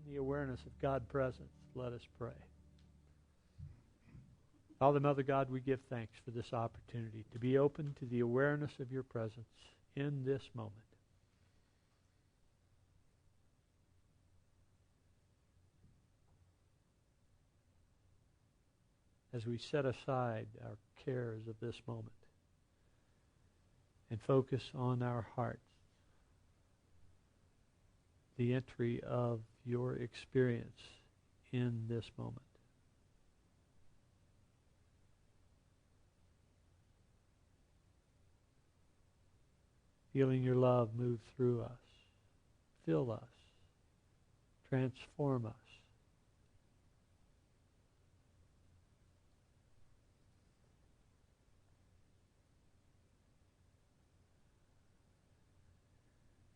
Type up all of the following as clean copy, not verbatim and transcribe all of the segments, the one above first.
the awareness of God's presence, let us pray. Father, Mother God, we give thanks for this opportunity to be open to the awareness of your presence in this moment. As we set aside our cares of this moment and focus on our hearts, the entry of your experience in this moment. Feeling your love move through us, fill us, transform us.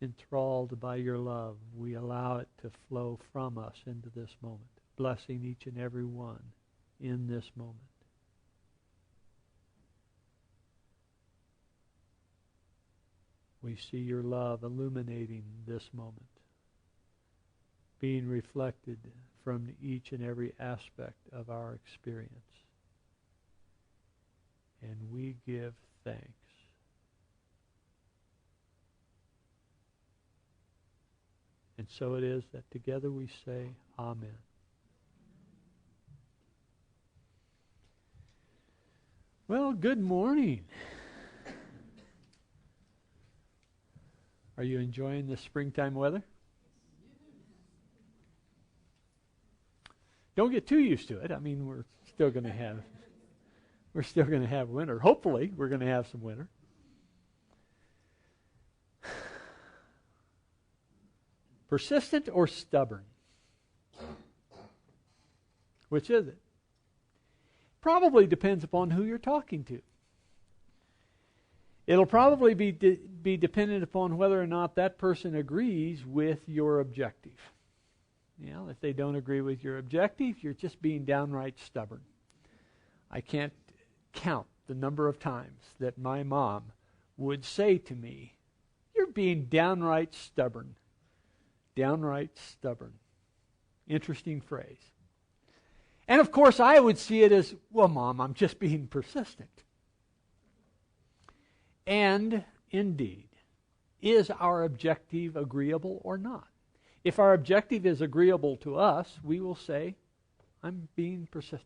Enthralled by your love, we allow it to flow from us into this moment, blessing each and every one in this moment. We see your love illuminating this moment, being reflected from each and every aspect of our experience. And we give thanks. And so it is that together we say, Amen. Well, good morning. Are you enjoying the springtime weather? Don't get too used to it. I mean, we're still going to have winter. Hopefully, we're going to have some winter. Persistent or stubborn? Which is it? Probably depends upon who you're talking to. It'll probably be dependent upon whether or not that person agrees with your objective. You know, if they don't agree with your objective, you're just being downright stubborn. I can't count the number of times that my mom would say to me, "You're being downright stubborn." Downright stubborn. Interesting phrase. And of course, I would see it as, well, Mom, I'm just being persistent. And indeed, is our objective agreeable or not? If our objective is agreeable to us, we will say, I'm being persistent.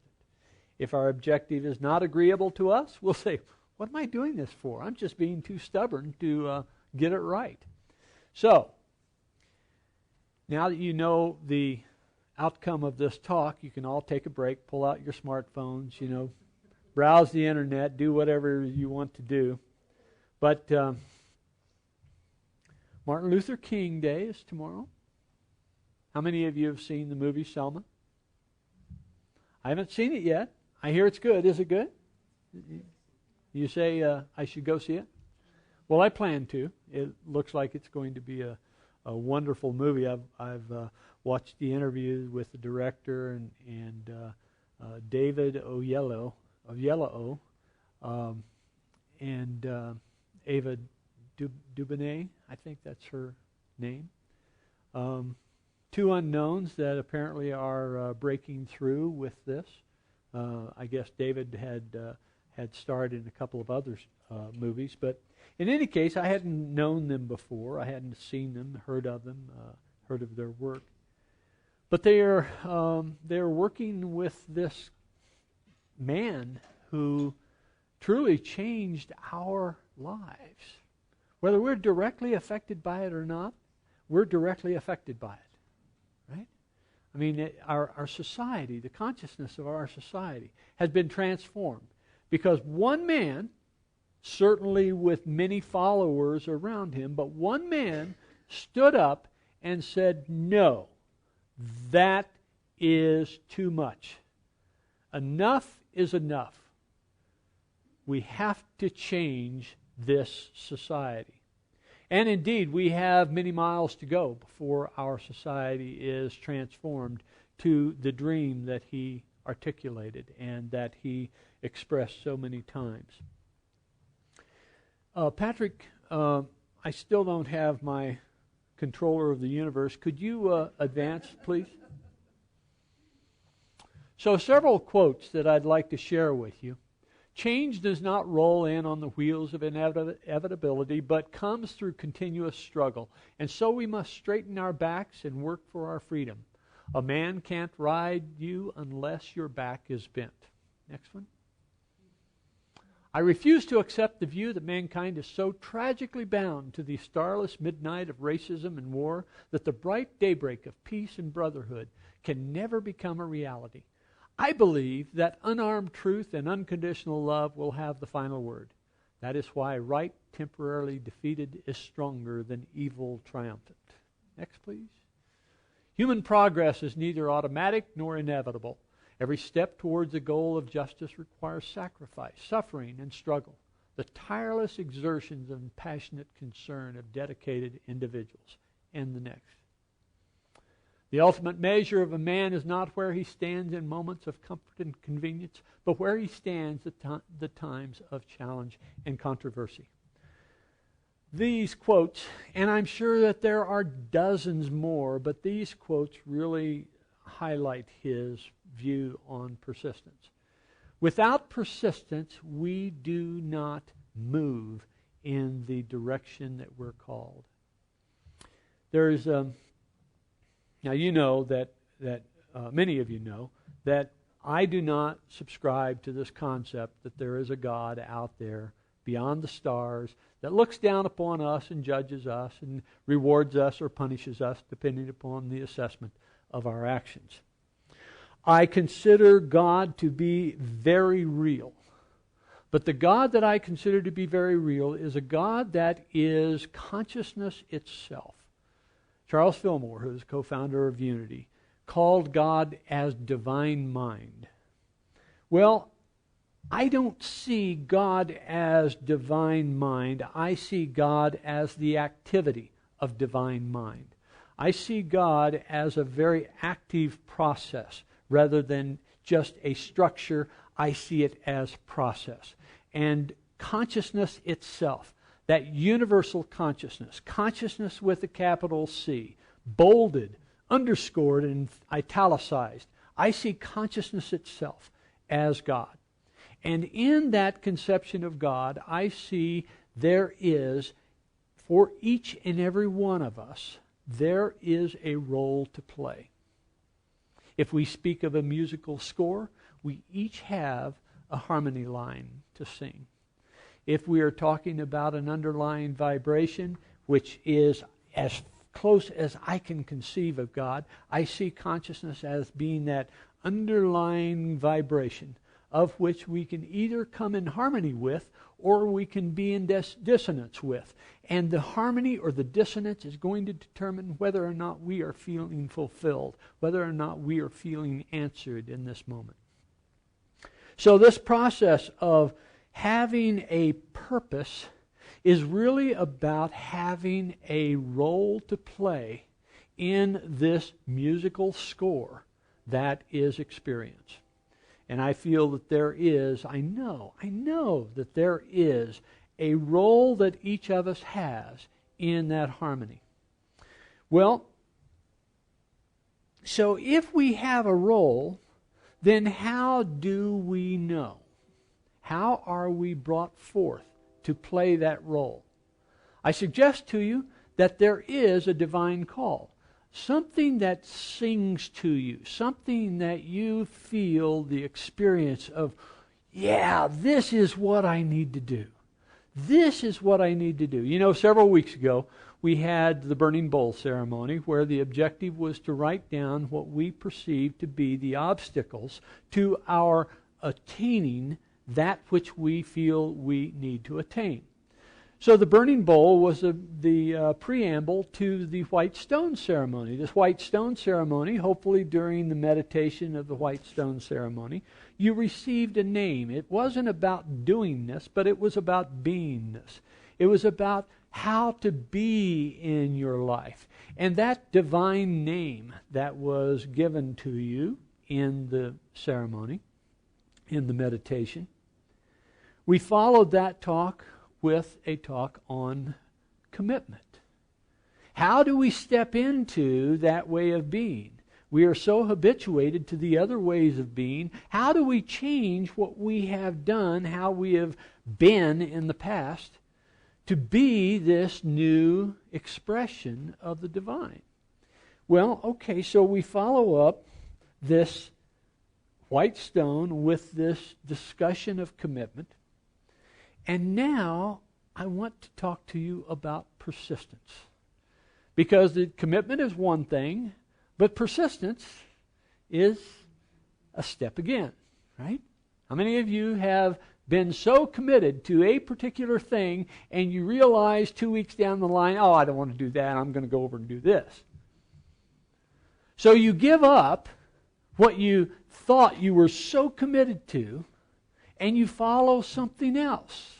If our objective is not agreeable to us, we'll say, what am I doing this for? I'm just being too stubborn to get it right. So, now that you know the outcome of this talk, you can all take a break, pull out your smartphones, browse the internet, do whatever you want to do. But Martin Luther King Day is tomorrow. How many of you have seen the movie Selma? I haven't seen it yet. I hear it's good. Is it good? You say I should go see it? Well, I plan to. It looks like it's going to be a wonderful movie. I've watched the interviews with the director and David Oyelowo, and Ava DuVernay, I think that's her name. Two unknowns that apparently are breaking through with this. I guess David had starred in a couple of other movies, but in any case, I hadn't known them before. I hadn't seen them, heard of them, heard of their work. But they're working with this man who truly changed our lives. Whether we're directly affected by it or not, we're directly affected by it, right? I mean, our society, the consciousness of our society has been transformed because one man, certainly with many followers around him, but one man stood up and said, no, that is too much. Enough is enough. We have to change this society. And indeed, we have many miles to go before our society is transformed to the dream that he articulated and that he expressed so many times. Patrick, I still don't have my controller of the universe. Could you advance, please? So several quotes that I'd like to share with you. Change does not roll in on the wheels of inevitability, but comes through continuous struggle. And so we must straighten our backs and work for our freedom. A man can't ride you unless your back is bent. Next one. I refuse to accept the view that mankind is so tragically bound to the starless midnight of racism and war that the bright daybreak of peace and brotherhood can never become a reality. I believe that unarmed truth and unconditional love will have the final word. That is why right temporarily defeated is stronger than evil triumphant. Next, please. Human progress is neither automatic nor inevitable. Every step towards the goal of justice requires sacrifice, suffering, and struggle, the tireless exertions and passionate concern of dedicated individuals. And the next. The ultimate measure of a man is not where he stands in moments of comfort and convenience, but where he stands at the times of challenge and controversy. These quotes, and I'm sure that there are dozens more, but these quotes really highlight his view on persistence. Without persistence, we do not move in the direction that we're called. There's now you know that many of you know that I do not subscribe to this concept that there is a God out there beyond the stars that looks down upon us and judges us and rewards us or punishes us depending upon the assessment of our actions. I consider God to be very real. But the God that I consider to be very real is a God that is consciousness itself. Charles Fillmore, who is co-founder of Unity, called God as divine mind. Well, I don't see God as divine mind. I see God as the activity of divine mind. I see God as a very active process rather than just a structure. I see it as process. And consciousness itself, that universal consciousness, consciousness with a capital C, bolded, underscored, and italicized. I see consciousness itself as God. And in that conception of God, I see there is, for each and every one of us, there is a role to play. If we speak of a musical score, we each have a harmony line to sing. If we are talking about an underlying vibration, which is as close as I can conceive of God, I see consciousness as being that underlying vibration of which we can either come in harmony with or we can be in dissonance with. And the harmony or the dissonance is going to determine whether or not we are feeling fulfilled, whether or not we are feeling answered in this moment. So this process of having a purpose is really about having a role to play in this musical score that is experience. And I feel that there is, I know that there is a role that each of us has in that harmony. Well, so if we have a role, then how do we know? How are we brought forth to play that role? I suggest to you that there is a divine call. Something that sings to you, something that you feel the experience of, yeah, this is what I need to do. This is what I need to do. You know, several weeks ago, we had the burning bowl ceremony where the objective was to write down what we perceive to be the obstacles to our attaining that which we feel we need to attain. So the burning bowl was the preamble to the white stone ceremony. This white stone ceremony, hopefully during the meditation of the white stone ceremony, you received a name. It wasn't about doing this, but it was about beingness. It was about how to be in your life. And that divine name that was given to you in the ceremony, in the meditation, we followed that talk with a talk on commitment. How do we step into that way of being? We are so habituated to the other ways of being. How do we change what we have done, how we have been in the past, to be this new expression of the divine? Well, okay, so we follow up this white stone with this discussion of commitment. And now I want to talk to you about persistence. Because the commitment is one thing, but persistence is a step again, right? How many of you have been so committed to a particular thing and you realize 2 weeks down the line, oh, I don't want to do that, I'm going to go over and do this. So you give up what you thought you were so committed to and you follow something else.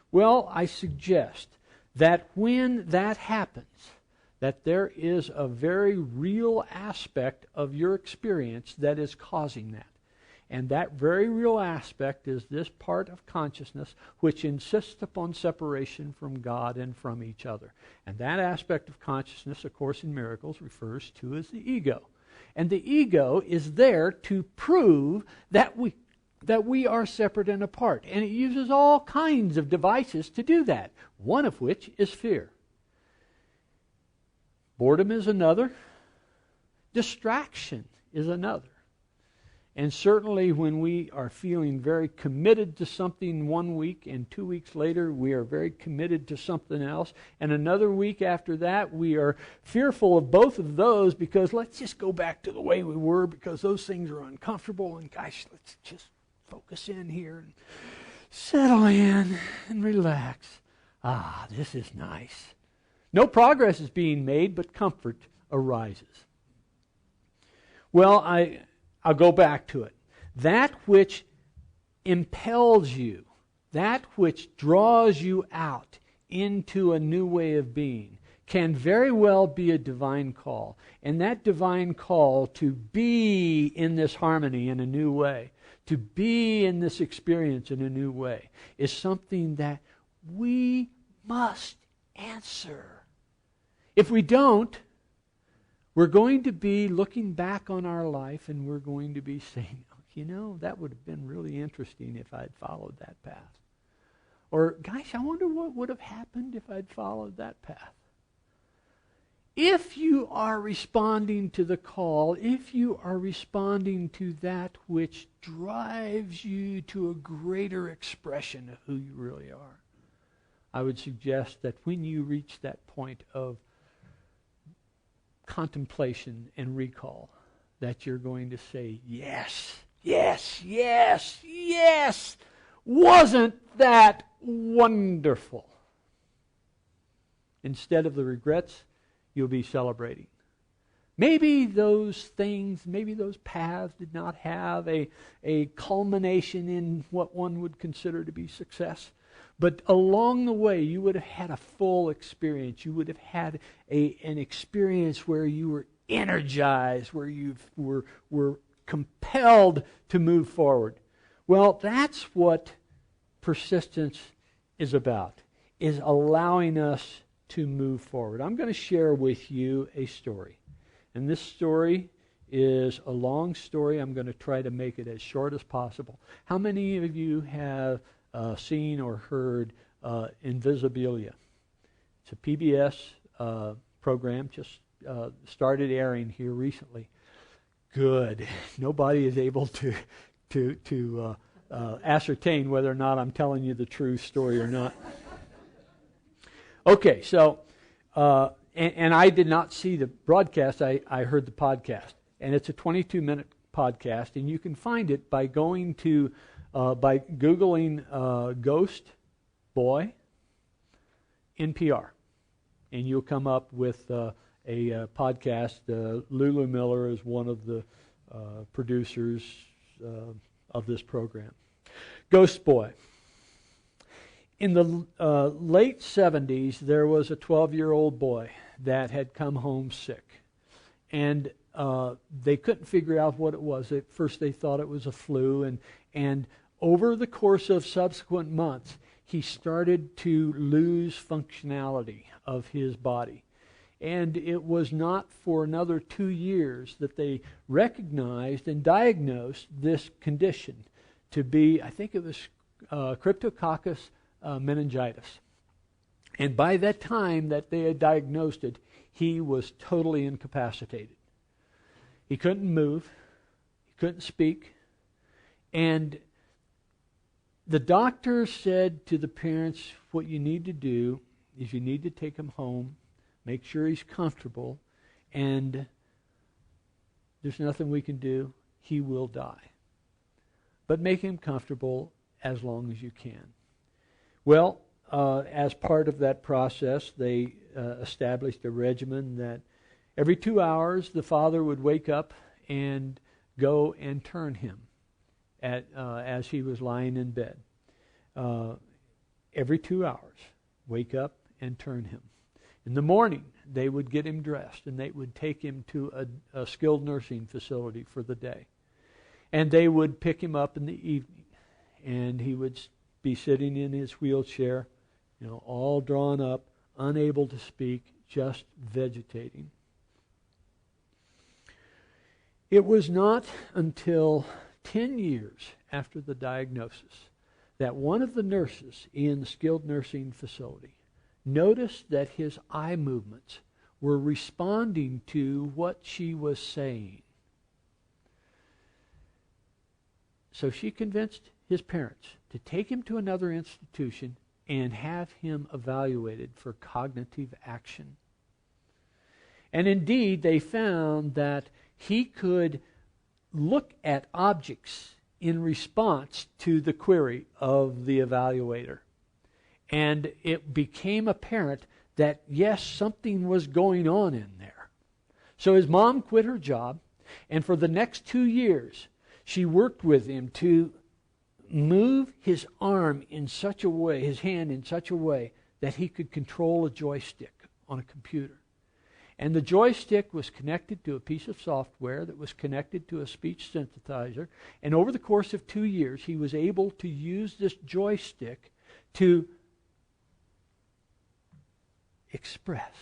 Well, I suggest that when that happens, that there is a very real aspect of your experience that is causing that. And that very real aspect is this part of consciousness which insists upon separation from God and from each other. And that aspect of consciousness, of course, in miracles refers to as the ego. And the ego is there to prove that we are separate and apart. And it uses all kinds of devices to do that, one of which is fear. Boredom is another. Distraction is another. And certainly when we are feeling very committed to something 1 week and 2 weeks later we are very committed to something else, and another week after that we are fearful of both of those because let's just go back to the way we were because those things are uncomfortable, and gosh, let's just focus in here and settle in and relax. Ah, this is nice. No progress is being made, but comfort arises. Well, I'll go back to it. That which impels you, that which draws you out into a new way of being, can very well be a divine call. And that divine call to be in this harmony in a new way, to be in this experience in a new way, is something that we must answer. If we don't, we're going to be looking back on our life and we're going to be saying, you know, that would have been really interesting if I'd followed that path. Or, gosh, I wonder what would have happened if I'd followed that path. If you are responding to the call, if you are responding to that which drives you to a greater expression of who you really are, I would suggest that when you reach that point of contemplation and recall, that you're going to say, yes, yes, yes, yes, wasn't that wonderful? Instead of the regrets, you'll be celebrating. Maybe those things, maybe those paths did not have a culmination in what one would consider to be success. But along the way, you would have had a full experience. You would have had an experience where you were energized, where you were compelled to move forward. Well, that's what persistence is about, is allowing us to move forward. I'm going to share with you a story. And this story is a long story. I'm going to try to make it as short as possible. How many of you have seen or heard Invisibilia? It's a PBS program, just started airing here recently. Good. Nobody is able to ascertain whether or not I'm telling you the true story or not. Okay, so, and I did not see the broadcast, I heard the podcast. And it's a 22-minute podcast, and you can find it by going to, by Googling Ghost Boy NPR. And you'll come up with a podcast. Lulu Miller is one of the producers of this program. Ghost Boy. In the late 70s, there was a 12-year-old boy that had come home sick. And they couldn't figure out what it was. At first they thought it was a flu. And over the course of subsequent months, he started to lose functionality of his body. And it was not for another 2 years that they recognized and diagnosed this condition to be, I think it was Cryptococcus meningitis. And by that time that they had diagnosed it, he was totally incapacitated. He couldn't move. He couldn't speak. And the doctor said to the parents, what you need to do is you need to take him home, make sure he's comfortable, and there's nothing we can do. He will die. But make him comfortable as long as you can. Well, as part of that process, they established a regimen that every 2 hours the father would wake up and go and turn him as he was lying in bed. Every 2 hours, wake up and turn him. In the morning, they would get him dressed and they would take him to a skilled nursing facility for the day. And they would pick him up in the evening, and he would be sitting in his wheelchair, all drawn up, unable to speak, just vegetating. It was not until 10 years after the diagnosis that one of the nurses in the skilled nursing facility noticed that his eye movements were responding to what she was saying. So she convinced his parents to take him to another institution and have him evaluated for cognitive action. And indeed, they found that he could look at objects in response to the query of the evaluator. And it became apparent that, yes, something was going on in there. So his mom quit her job, and for the next 2 years, she worked with him to move his arm in such a way, his hand in such a way, that he could control a joystick on a computer. And the joystick was connected to a piece of software that was connected to a speech synthesizer. And over the course of 2 years, he was able to use this joystick to express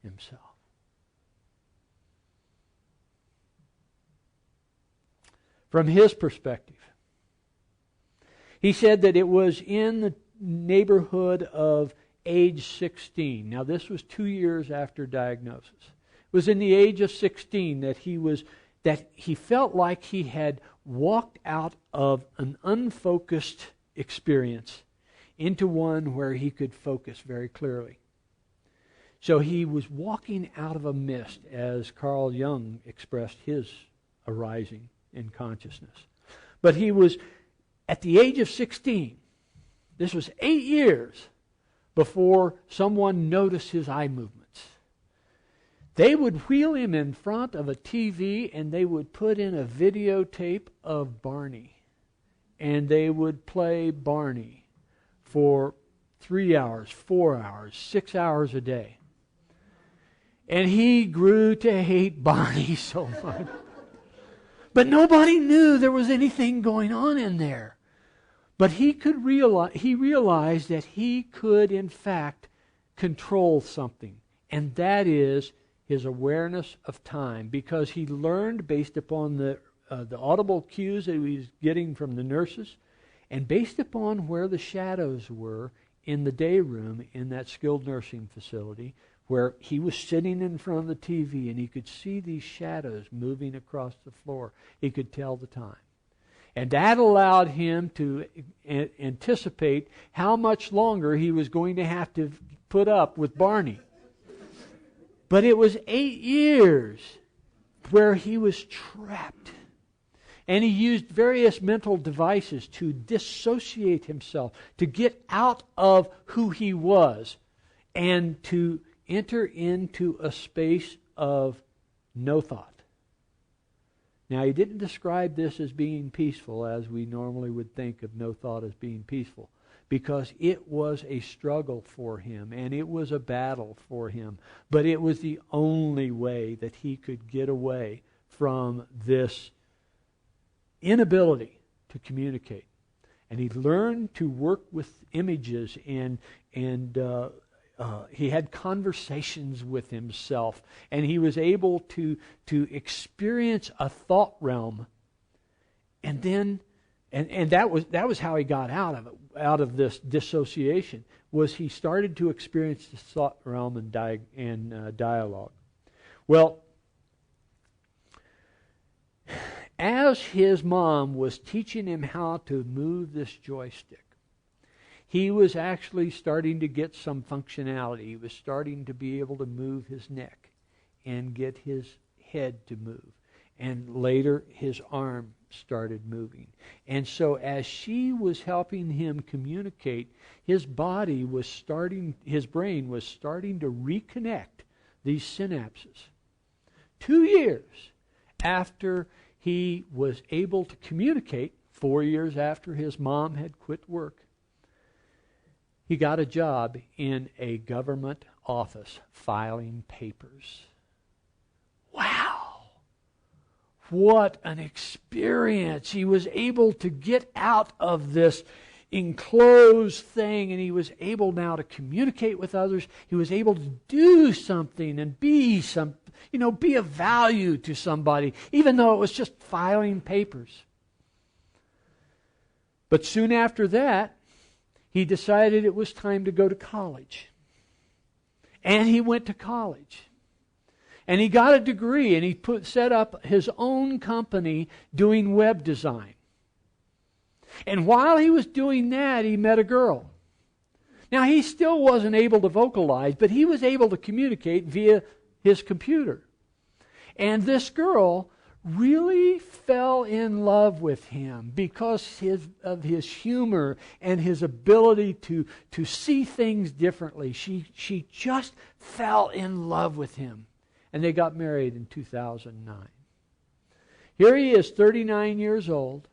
himself. From his perspective, he said that it was in the neighborhood of age 16. Now, this was 2 years after diagnosis. It was in the age of 16 that he felt like he had walked out of an unfocused experience into one where he could focus very clearly. So he was walking out of a mist, as Carl Jung expressed his arising in consciousness. But he was at the age of 16. This was 8 years before someone noticed his eye movements. They would wheel him in front of a TV and they would put in a videotape of Barney. And they would play Barney for 3 hours, 4 hours, 6 hours a day. And he grew to hate Barney so much. But nobody knew there was anything going on in there. But he realized that he could, in fact, control something. And that is his awareness of time. Because he learned, based upon the audible cues that he was getting from the nurses, and based upon where the shadows were in the day room in that skilled nursing facility, where he was sitting in front of the TV and he could see these shadows moving across the floor. He could tell the time. And that allowed him to anticipate how much longer he was going to have to put up with Barney. But it was 8 years where he was trapped. And he used various mental devices to dissociate himself, to get out of who he was, and to enter into a space of no thought. Now, he didn't describe this as being peaceful, as we normally would think of no thought as being peaceful, because it was a struggle for him, and it was a battle for him. But it was the only way that he could get away from this inability to communicate. And he learned to work with images and he had conversations with himself, and he was able to experience a thought realm. And then, and that was how he got out of this dissociation. Was he started to experience this thought realm and dialogue. Well, as his mom was teaching him how to move this joystick, he was actually starting to get some functionality. He was starting to be able to move his neck and get his head to move. And later, his arm started moving. And so as she was helping him communicate, his brain was starting to reconnect these synapses. 2 years after he was able to communicate, 4 years after his mom had quit work, he got a job in a government office filing papers. Wow! What an experience! He was able to get out of this enclosed thing, and he was able now to communicate with others. He was able to do something and be of value to somebody, even though it was just filing papers. But soon after that, he decided it was time to go to college. And he went to college. And he got a degree, and he set up his own company doing web design. And while he was doing that, he met a girl. Now, he still wasn't able to vocalize, but he was able to communicate via his computer. And this girl really fell in love with him because of his humor and his ability to see things differently. She just fell in love with him. And they got married in 2009. Here he is, 39 years old.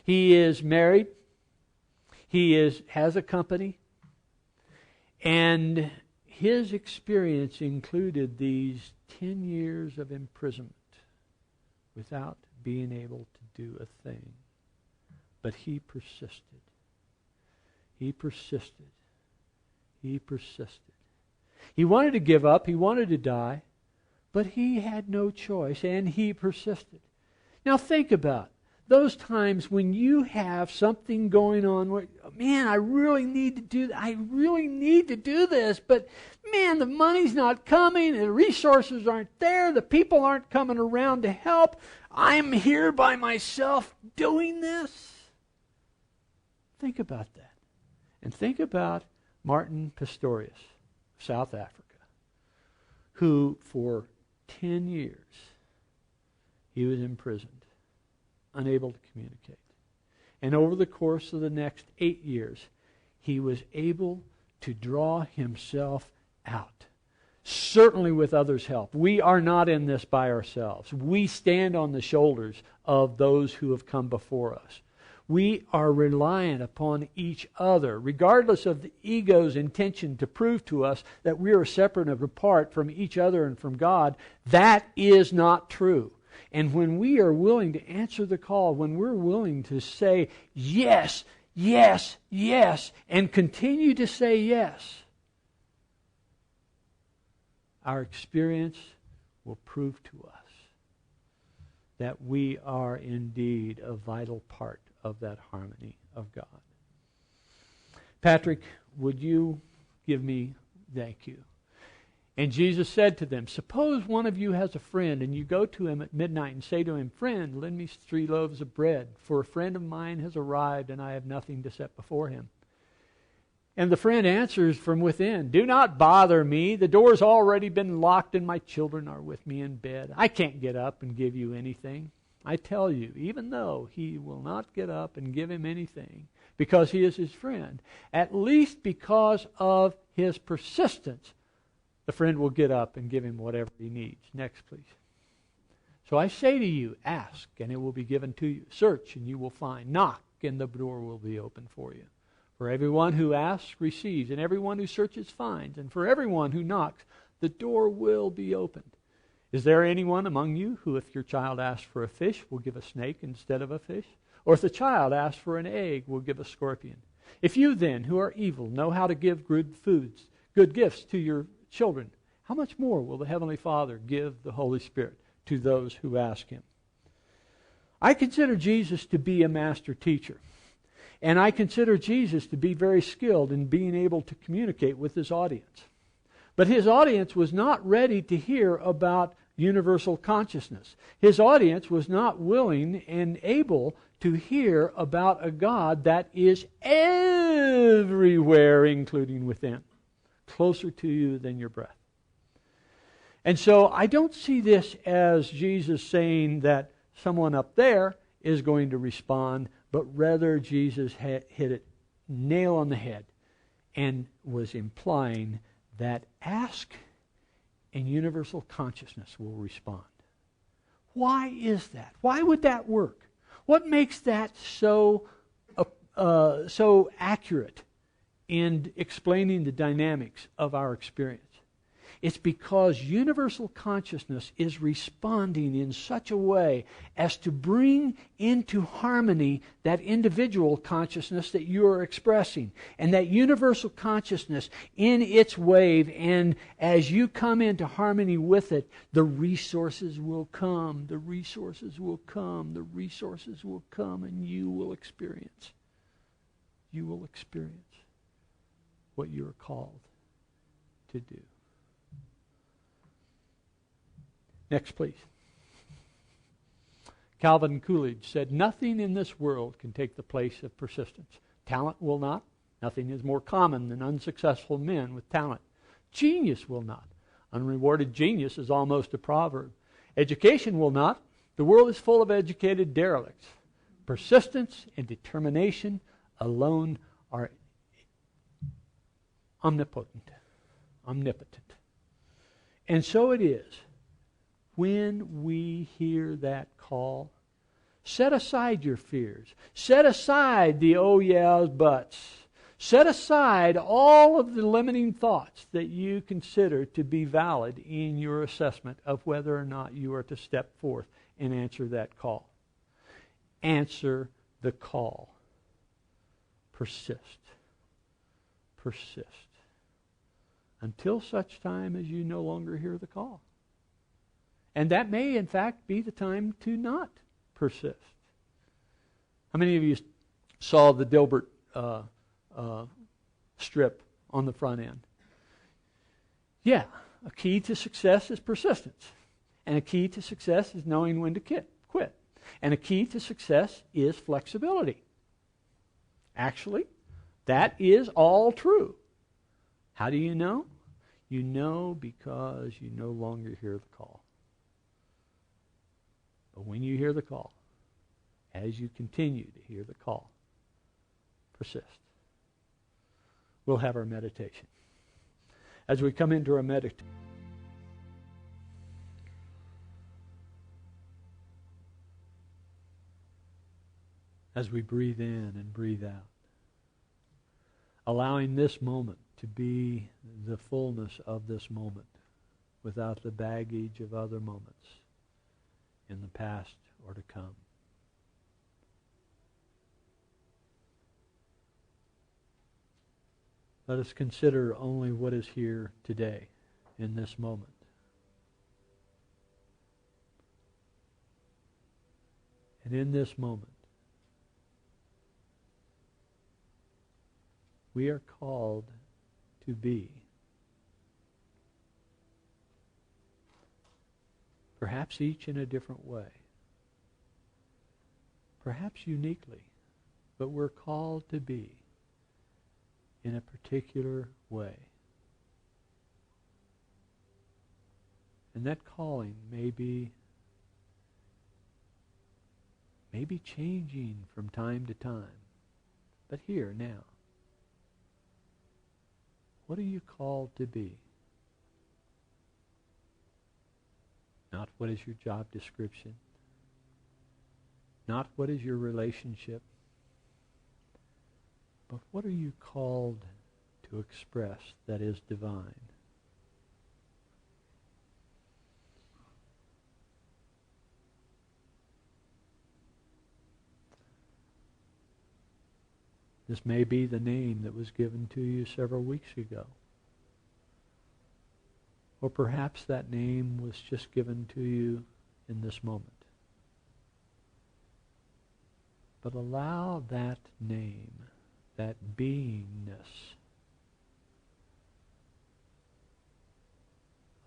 He is married. He has a company. And his experience included these 10 years of imprisonment without being able to do a thing. But he persisted. He persisted. He persisted. He wanted to give up. He wanted to die. But he had no choice, and he persisted. Now think about those times when you have something going on where, man, I really need to do this, but man, the money's not coming, the resources aren't there, the people aren't coming around to help. I'm here by myself doing this. Think about that. And think about Martin Pistorius, South Africa, who for 10 years he was imprisoned, unable to communicate. And over the course of the next 8 years, he was able to draw himself out. Certainly with others' help. We are not in this by ourselves. We stand on the shoulders of those who have come before us. We are reliant upon each other, regardless of the ego's intention to prove to us that we are separate and apart from each other and from God. That is not true. And when we are willing to answer the call, when we're willing to say yes, yes, yes, and continue to say yes, our experience will prove to us that we are indeed a vital part of that harmony of God. Patrick, would you give me thank you? And Jesus said to them, suppose one of you has a friend, and you go to him at midnight and say to him, friend, lend me 3 loaves of bread, for a friend of mine has arrived, and I have nothing to set before him. And the friend answers from within, do not bother me. The door's already been locked, and my children are with me in bed. I can't get up and give you anything. I tell you, even though he will not get up and give him anything, because he is his friend, at least because of his persistence, the friend will get up and give him whatever he needs. Next, please. So I say to you, ask, and it will be given to you. Search, and you will find. Knock, and the door will be open for you. For everyone who asks receives, and everyone who searches finds. And for everyone who knocks, the door will be opened. Is there anyone among you who, if your child asks for a fish, will give a snake instead of a fish? Or if the child asks for an egg, will give a scorpion? If you then, who are evil, know how to give good good gifts to your children, how much more will the Heavenly Father give the Holy Spirit to those who ask Him? I consider Jesus to be a master teacher. And I consider Jesus to be very skilled in being able to communicate with His audience. But His audience was not ready to hear about universal consciousness. His audience was not willing and able to hear about a God that is everywhere, including within, closer to you than your breath. And so I don't see this as Jesus saying that someone up there is going to respond, but rather Jesus hit it nail on the head and was implying that ask and universal consciousness will respond. Why is that? Why would that work? What makes that so accurate in explaining the dynamics of our experience? It's because universal consciousness is responding in such a way as to bring into harmony that individual consciousness that you are expressing. And that universal consciousness in its wave, and as you come into harmony with it, the resources will come, the resources will come, the resources will come, and you will experience. You will experience what you are called to do. Next, please. Calvin Coolidge said, "Nothing in this world can take the place of persistence. Talent will not. Nothing is more common than unsuccessful men with talent. Genius will not. Unrewarded genius is almost a proverb. Education will not. The world is full of educated derelicts. Persistence and determination alone are omnipotent. And so it is. When we hear that call, set aside your fears. Set aside the oh yeahs, buts. Set aside all of the limiting thoughts that you consider to be valid in your assessment of whether or not you are to step forth and answer that call. Answer the call. Persist. Persist. Until such time as you no longer hear the call. And that may, in fact, be the time to not persist. How many of you saw the Dilbert strip on the front end? Yeah, a key to success is persistence. And a key to success is knowing when to quit. And a key to success is flexibility. Actually, that is all true. How do you know? You know because you no longer hear the call. But when you hear the call, as you continue to hear the call, persist. We'll have our meditation. As we come into our meditation, as we breathe in and breathe out, allowing this moment to be the fullness of this moment without the baggage of other moments in the past or to come. Let us consider only what is here today in this moment. And in this moment, we are called to be, perhaps each in a different way, perhaps uniquely, but we're called to be in a particular way. And that calling may be changing from time to time, but here, now. What are you called to be? Not what is your job description. Not what is your relationship. But what are you called to express that is divine? This may be the name that was given to you several weeks ago. Or perhaps that name was just given to you in this moment. But allow that name, that beingness,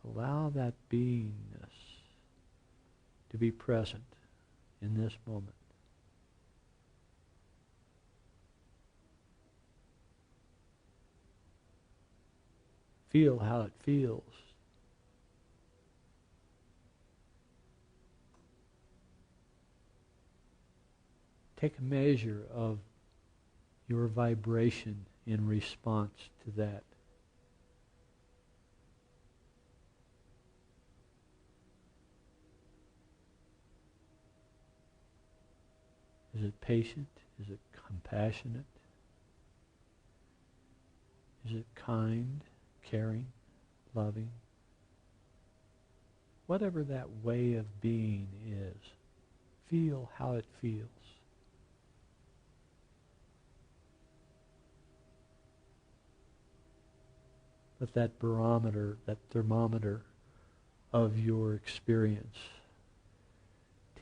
allow that beingness to be present in this moment. Feel how it feels. Take a measure of your vibration in response to that. Is it patient? Is it compassionate? Is it kind, caring, loving? Whatever that way of being is, feel how it feels. Let that barometer, that thermometer of your experience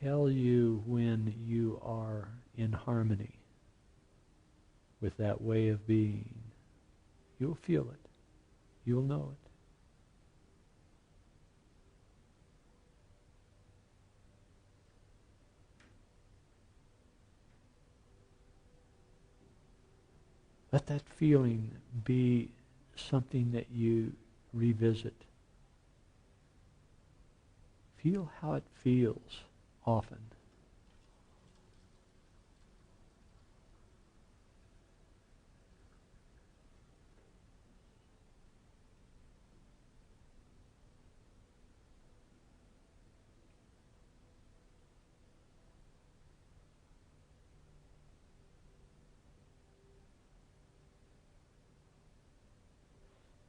tell you when you are in harmony with that way of being. You'll feel it. You'll know it. Let that feeling be something that you revisit. Feel how it feels often.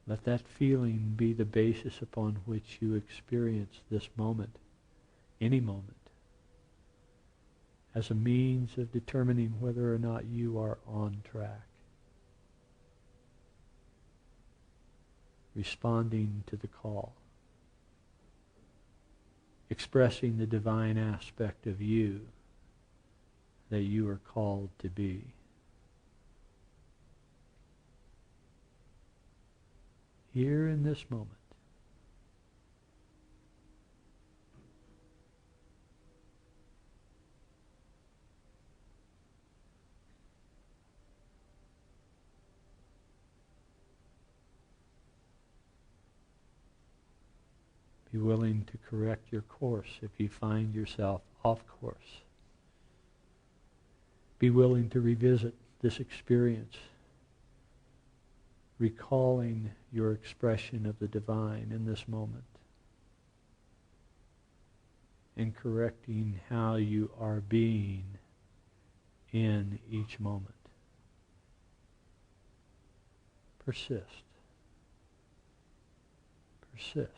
Let that feeling be the basis upon which you experience this moment, any moment, as a means of determining whether or not you are on track, responding to the call, expressing the divine aspect of you that you are called to be. Here in this moment. Be willing to correct your course if you find yourself off course. Be willing to revisit this experience, recalling your expression of the divine in this moment and correcting how you are being in each moment. Persist. Persist.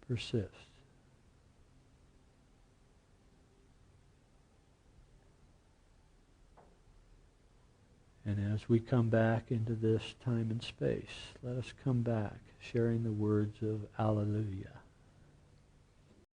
Persist. And as we come back into this time and space, let us come back sharing the words of Alleluia.